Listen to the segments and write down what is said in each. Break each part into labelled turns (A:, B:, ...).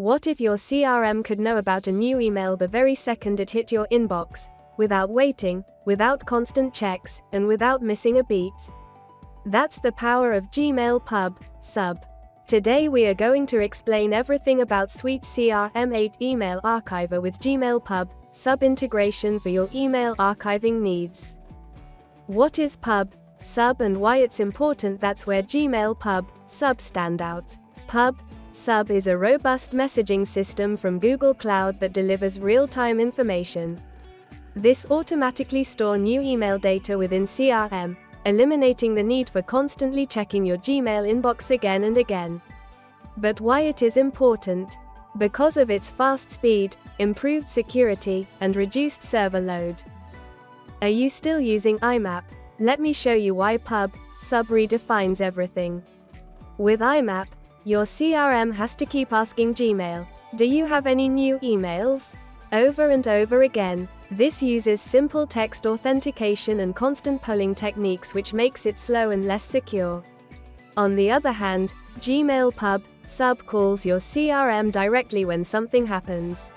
A: What if your CRM could know about a new email the very second it hit your inbox, without waiting, without constant checks, and without missing a beat? That's the power of Gmail Pub, Sub. Today we are going to explain everything about SuiteCRM 8 Email Archiver with Gmail Pub, Sub integration for your email archiving needs. What is Pub, Sub and why it's important? That's where Gmail Pub, Sub stand out. Pub, Sub is a robust messaging system from Google Cloud that delivers real-time information. This automatically stores new email data within CRM, eliminating the need for constantly checking your Gmail inbox again and again. But why it is important? Because of its fast speed, improved security, and reduced server load. Are you still using IMAP? Let me show you why Pub, Sub redefines everything. With IMAP, your CRM has to keep asking Gmail, "Do you have any new emails?" over and over again. This uses simple text authentication and constant polling techniques, which makes it slow and less secure. On the other hand, Gmail Pub, Sub calls your CRM directly when something happens.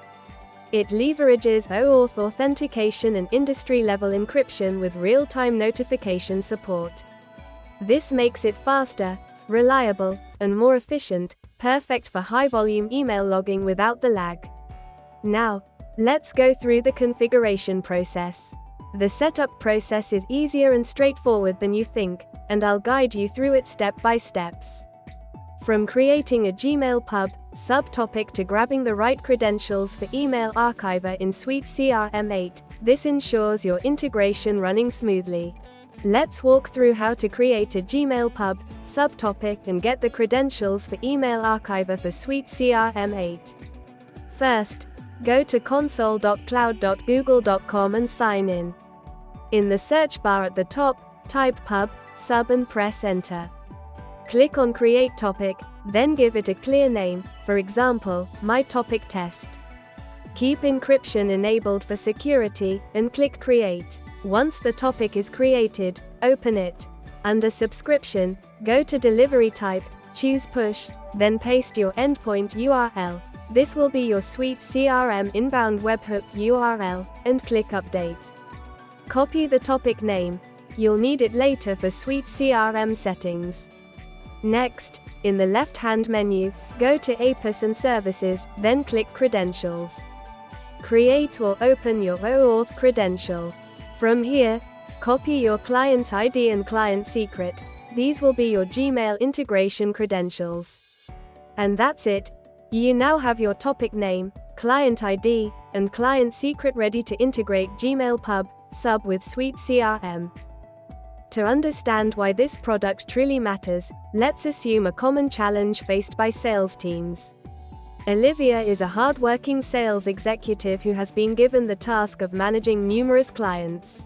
A: It leverages OAuth authentication and industry-level encryption with real-time notification support. This makes it faster, reliable, and more efficient, perfect for high-volume email logging without the lag. Now, let's go through the configuration process. The setup process is easier and straightforward than you think, and I'll guide you through it step by steps. From creating a Gmail Pub, Sub topic to grabbing the right credentials for Email Archiver in SuiteCRM 8, this ensures your integration running smoothly. Let's walk through how to create a Gmail Pub, Sub topic and get the credentials for Email Archiver for SuiteCRM 8. First, go to console.cloud.google.com and sign in. In the search bar at the top, type Pub, Sub and press Enter. Click on Create Topic, then give it a clear name, for example, My Topic Test. Keep encryption enabled for security, and click Create. Once the topic is created, open it. Under Subscription, go to Delivery Type, choose Push, then paste your endpoint URL. This will be your SuiteCRM inbound webhook URL, and click Update. Copy the topic name. You'll need it later for SuiteCRM settings. Next, in the left-hand menu, go to APIS and Services, then click Credentials. Create or open your OAuth credential. From here, copy your client ID and client secret. These will be your Gmail integration credentials. And that's it. You now have your topic name, client ID, and client secret ready to integrate Gmail Pub, Sub with SuiteCRM. To understand why this product truly matters, let's assume a common challenge faced by sales teams. Olivia is a hard-working sales executive who has been given the task of managing numerous clients.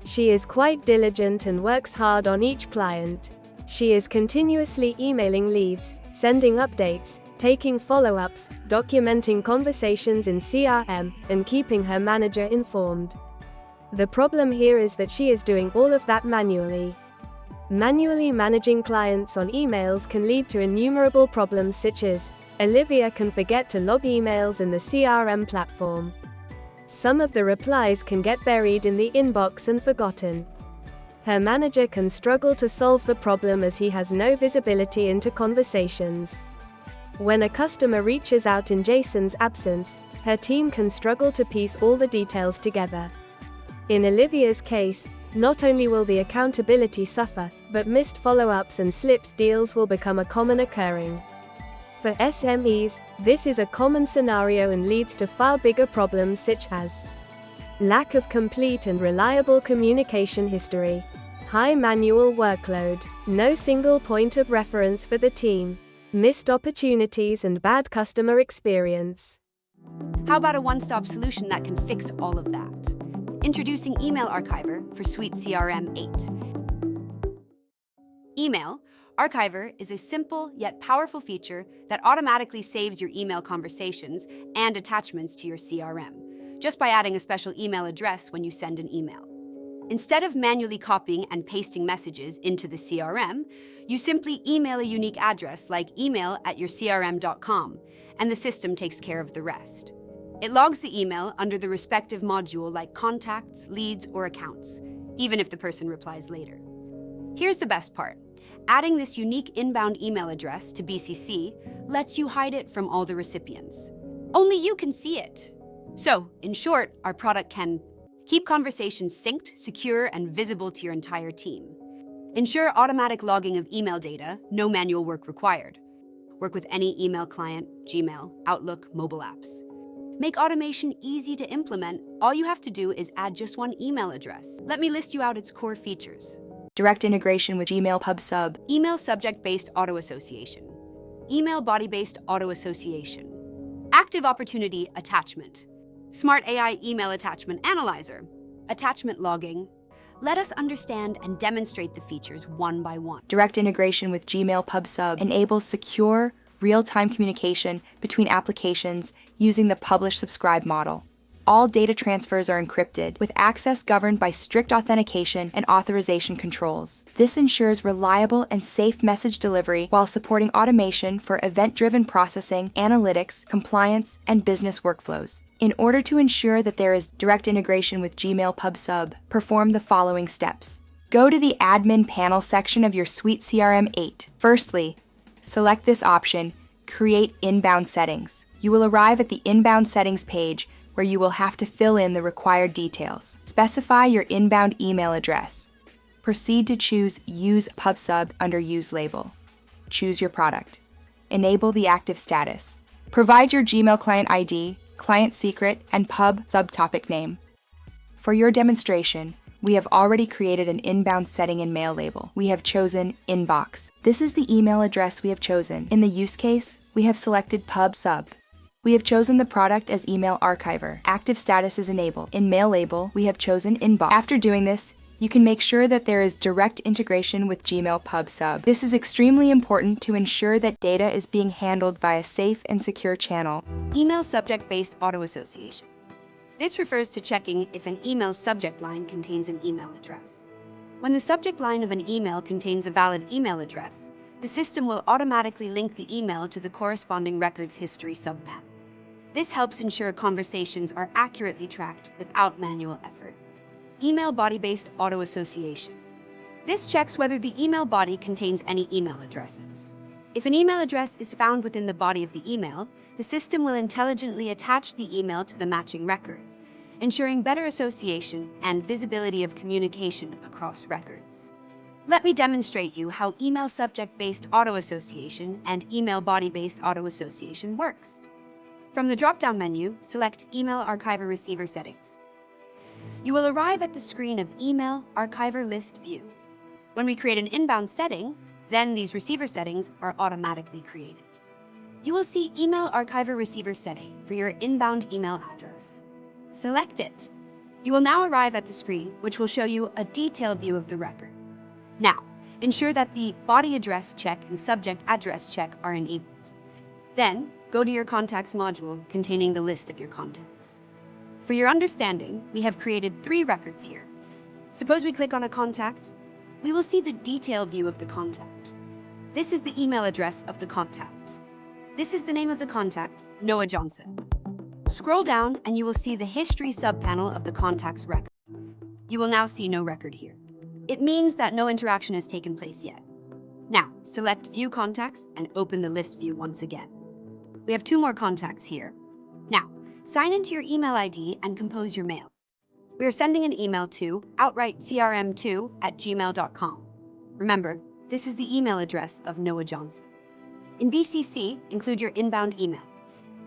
A: She is quite diligent and works hard on each client. She is continuously emailing leads, sending updates, taking follow-ups, documenting conversations in CRM, and keeping her manager informed. The problem here is that she is doing all of that manually. Manually managing clients on emails can lead to innumerable problems such as Olivia can forget to log emails in the CRM platform. Some of the replies can get buried in the inbox and forgotten. Her manager can struggle to solve the problem as he has no visibility into conversations. When a customer reaches out in Jason's absence, her team can struggle to piece all the details together. In Olivia's case, not only will the accountability suffer, but missed follow-ups and slipped deals will become a common occurring. For SMEs, this is a common scenario and leads to far bigger problems such as lack of complete and reliable communication history, high manual workload, no single point of reference for the team, missed opportunities and bad customer experience.
B: How about a one-stop solution that can fix all of that? Introducing Email Archiver for SuiteCRM 8. Email Archiver is a simple yet powerful feature that automatically saves your email conversations and attachments to your CRM, just by adding a special email address when you send an email. Instead of manually copying and pasting messages into the CRM, you simply email a unique address like email@yourcrm.com, and the system takes care of the rest. It logs the email under the respective module like contacts, leads, or accounts, even if the person replies later. Here's the best part. Adding this unique inbound email address to BCC lets you hide it from all the recipients. Only you can see it. So, in short, our product can keep conversations synced, secure, and visible to your entire team. Ensure automatic logging of email data, no manual work required. Work with any email client, Gmail, Outlook, mobile apps. Make automation easy to implement. All you have to do is add just one email address. Let me list you out its core features.
C: Direct integration with Gmail Pub Sub.
B: Email subject-based auto-association. Email body-based auto-association. Active opportunity attachment. Smart AI email attachment analyzer. Attachment logging. Let us understand and demonstrate the features one by one.
C: Direct integration with Gmail Pub Sub enables secure, real-time communication between applications using the publish-subscribe model. All data transfers are encrypted, with access governed by strict authentication and authorization controls. This ensures reliable and safe message delivery while supporting automation for event-driven processing, analytics, compliance, and business workflows. In order to ensure that there is direct integration with Gmail Pub Sub, perform the following steps. Go to the Admin Panel section of your SuiteCRM 8. Firstly, select this option, Create Inbound Settings. You will arrive at the Inbound Settings page, where you will have to fill in the required details. Specify your inbound email address. Proceed to choose Use Pub Sub under Use Label. Choose your product. Enable the active status. Provide your Gmail client ID, client secret, and pub subtopic name. For your demonstration, we have already created an inbound setting in Mail Label. We have chosen Inbox. This is the email address we have chosen. In the use case, we have selected Pub Sub. We have chosen the product as Email Archiver. Active status is enabled. In Mail Label, we have chosen Inbox. After doing this, you can make sure that there is direct integration with Gmail Pub Sub. This is extremely important to ensure that data is being handled by a safe and secure channel.
B: Email subject-based auto-association. This refers to checking if an email subject line contains an email address. When the subject line of an email contains a valid email address, the system will automatically link the email to the corresponding records history subpanel. This helps ensure conversations are accurately tracked without manual effort. Email body-based auto-association. This checks whether the email body contains any email addresses. If an email address is found within the body of the email, the system will intelligently attach the email to the matching record, ensuring better association and visibility of communication across records. Let me demonstrate you how email subject-based auto-association and email body-based auto-association works. From the drop-down menu, select Email Archiver Receiver Settings. You will arrive at the screen of Email Archiver List View. When we create an inbound setting, then these receiver settings are automatically created. You will see Email Archiver Receiver Setting for your inbound email address. Select it. You will now arrive at the screen, which will show you a detailed view of the record. Now, ensure that the body address check and subject address check are enabled. Then, go to your Contacts module containing the list of your contacts. For your understanding, we have created 3 records here. Suppose we click on a contact. We will see the detailed view of the contact. This is the email address of the contact. This is the name of the contact, Noah Johnson. Scroll down and you will see the history subpanel of the contact's record. You will now see no record here. It means that no interaction has taken place yet. Now, select View Contacts and open the list view once again. We have 2 more contacts here. Now, sign into your email ID and compose your mail. We are sending an email to outrightcrm2@gmail.com. Remember, this is the email address of Noah Johnson. In BCC, include your inbound email.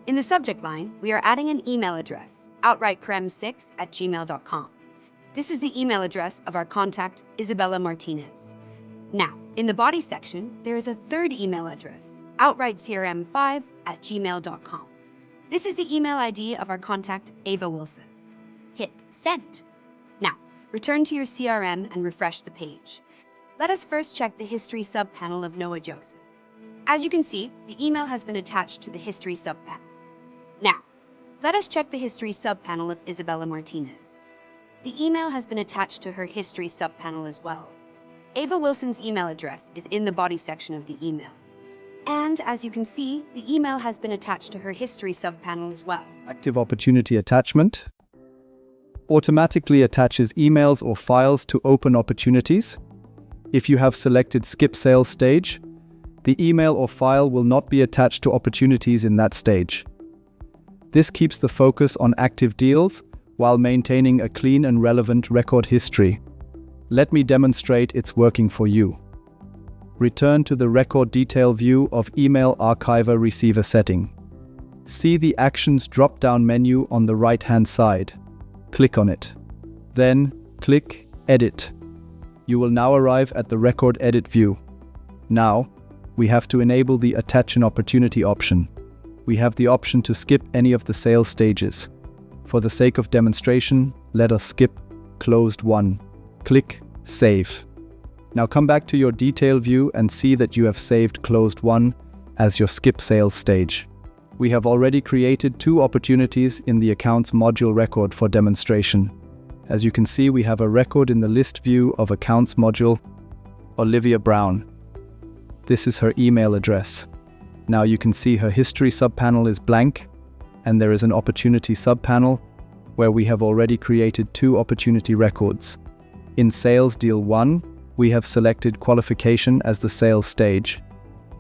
B: In the subject line, we are adding an email address, outrightcrm6@gmail.com. This is the email address of our contact, Isabella Martinez. Now, in the body section, there is a 3rd email address, outrightcrm5@gmail.com. This is the email ID of our contact, Ava Wilson. Hit Send. Now, return to your CRM and refresh the page. Let us first check the history subpanel of Noah Joseph. As you can see, the email has been attached to the history subpanel. Now, let us check the history subpanel of Isabella Martinez. The email has been attached to her history subpanel as well. Ava Wilson's email address is in the body section of the email. And as you can see, the email has been attached to her history subpanel as well.
D: Active opportunity attachment automatically attaches emails or files to open opportunities. If you have selected Skip Sales Stage, the email or file will not be attached to opportunities in that stage. This keeps the focus on active deals while maintaining a clean and relevant record history. Let me demonstrate it's working for you. Return to the Record Detail view of Email Archiver Receiver setting. See the Actions drop-down menu on the right-hand side. Click on it. Then, click Edit. You will now arrive at the Record Edit view. Now, we have to enable the Attach an Opportunity option. We have the option to skip any of the sales stages. For the sake of demonstration, let us skip Closed 1. Click Save. Now come back to your Detail view and see that you have saved Closed 1 as your Skip Sales stage. We have already created 2 opportunities in the Accounts module record for demonstration. As you can see, we have a record in the list view of Accounts module, Olivia Brown. This is her email address. Now you can see her history subpanel is blank, and there is an opportunity subpanel where we have already created 2 opportunity records. In Sales Deal 1, we have selected Qualification as the sales stage.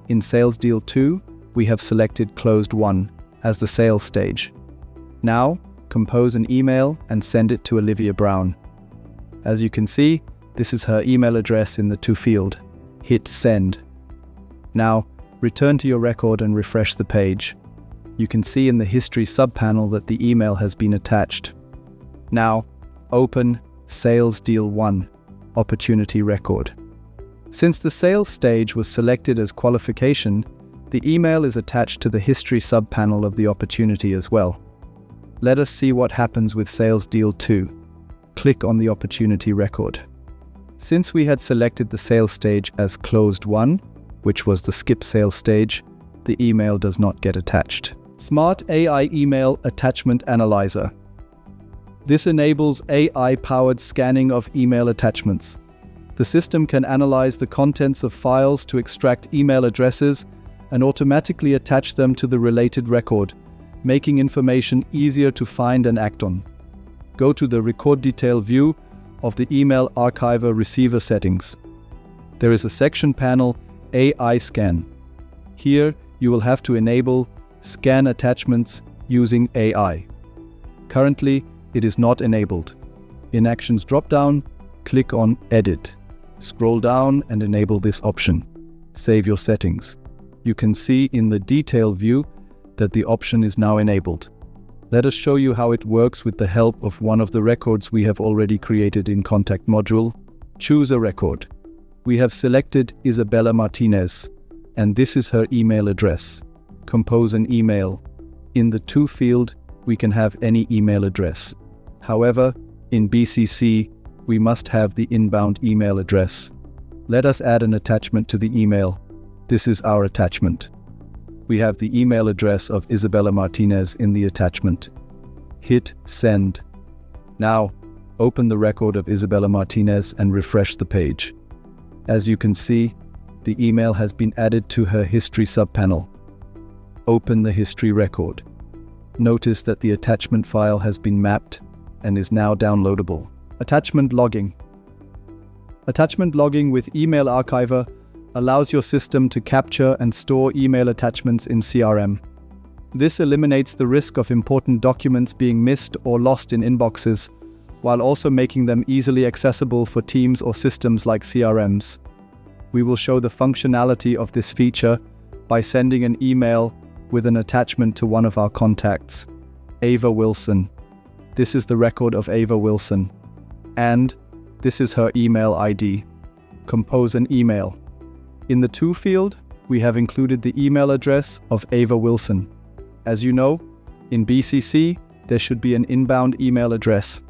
D: In Sales Deal 2, we have selected Closed 1 as the sales stage. Now, compose an email and send it to Olivia Brown. As you can see, this is her email address in the To field. Hit Send. Now, return to your record and refresh the page. You can see in the History subpanel that the email has been attached. Now, open Sales Deal 1 Opportunity Record. Since the sales stage was selected as qualification, the email is attached to the History subpanel of the opportunity as well. Let us see what happens with Sales Deal 2. Click on the opportunity record. Since we had selected the sales stage as Closed 1, which was the Skip Sales stage, the email does not get attached. Smart AI Email Attachment Analyzer. This enables AI-powered scanning of email attachments. The system can analyze the contents of files to extract email addresses and automatically attach them to the related record, making information easier to find and act on. Go to the Record Detail view of the Email Archiver Receiver settings. There is a section panel, AI Scan. Here, you will have to enable Scan Attachments using AI. Currently, it is not enabled. In Actions drop-down, click on Edit. Scroll down and enable this option. Save your settings. You can see in the Detail view that the option is now enabled. Let us show you how it works with the help of one of the records we have already created in Contact module. Choose a record. We have selected Isabella Martinez, and this is her email address. Compose an email. In the To field, we can have any email address. However, in BCC, we must have the inbound email address. Let us add an attachment to the email. This is our attachment. We have the email address of Isabella Martinez in the attachment. Hit Send. Now, open the record of Isabella Martinez and refresh the page. As you can see, the email has been added to her History subpanel. Open the History record. Notice that the attachment file has been mapped and is now downloadable. Attachment logging. Attachment logging with Email Archiver allows your system to capture and store email attachments in CRM. This eliminates the risk of important documents being missed or lost in inboxes, while also making them easily accessible for teams or systems like CRMs. We will show the functionality of this feature by sending an email with an attachment to one of our contacts, Ava Wilson. This is the record of Ava Wilson. And this is her email ID. Compose an email. In the To field, we have included the email address of Ava Wilson. As you know, in BCC, there should be an inbound email address.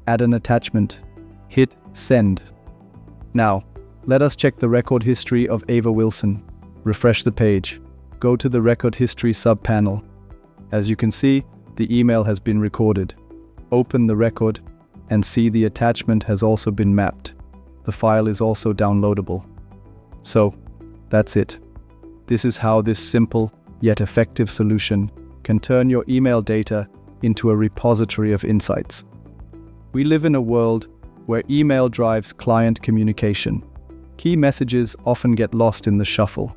D: Add an attachment. Hit Send. Now, let us check the record history of Ava Wilson. Refresh the page. Go to the Record History subpanel. As you can see, the email has been recorded. Open the record. and see the attachment has also been mapped. The file is also downloadable. So, that's it. This is how this simple yet effective solution can turn your email data into a repository of insights. We live in a world where email drives client communication. Key messages often get lost in the shuffle.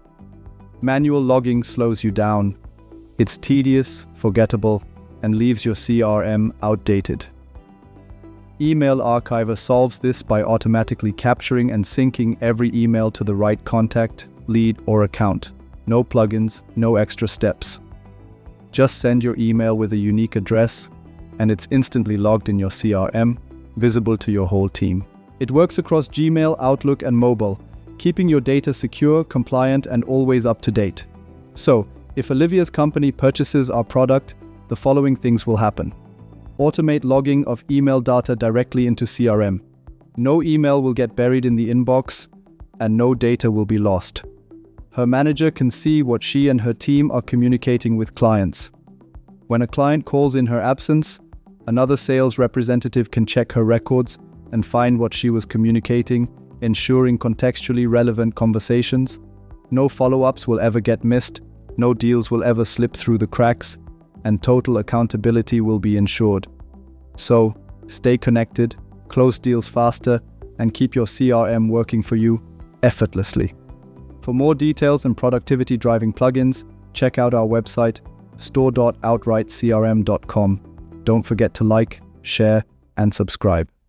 D: Manual logging slows you down. It's tedious, forgettable, and leaves your CRM outdated. Email Archiver solves this by automatically capturing and syncing every email to the right contact, lead, or account. No plugins, no extra steps. Just send your email with a unique address, and it's instantly logged in your CRM, visible to your whole team. It works across Gmail, Outlook, and mobile, keeping your data secure, compliant, and always up to date. So, if Olivia's company purchases our product, the following things will happen. Automate logging of email data directly into CRM. No email will get buried in the inbox, and no data will be lost. Her manager can see what she and her team are communicating with clients. When a client calls in her absence, another sales representative can check her records and find what she was communicating, ensuring contextually relevant conversations. No follow-ups will ever get missed, no deals will ever slip through the cracks, and total accountability will be ensured. So, stay connected, close deals faster, and keep your CRM working for you effortlessly. For more details and productivity-driving plugins, check out our website, store.outrightcrm.com. Don't forget to like, share, and subscribe.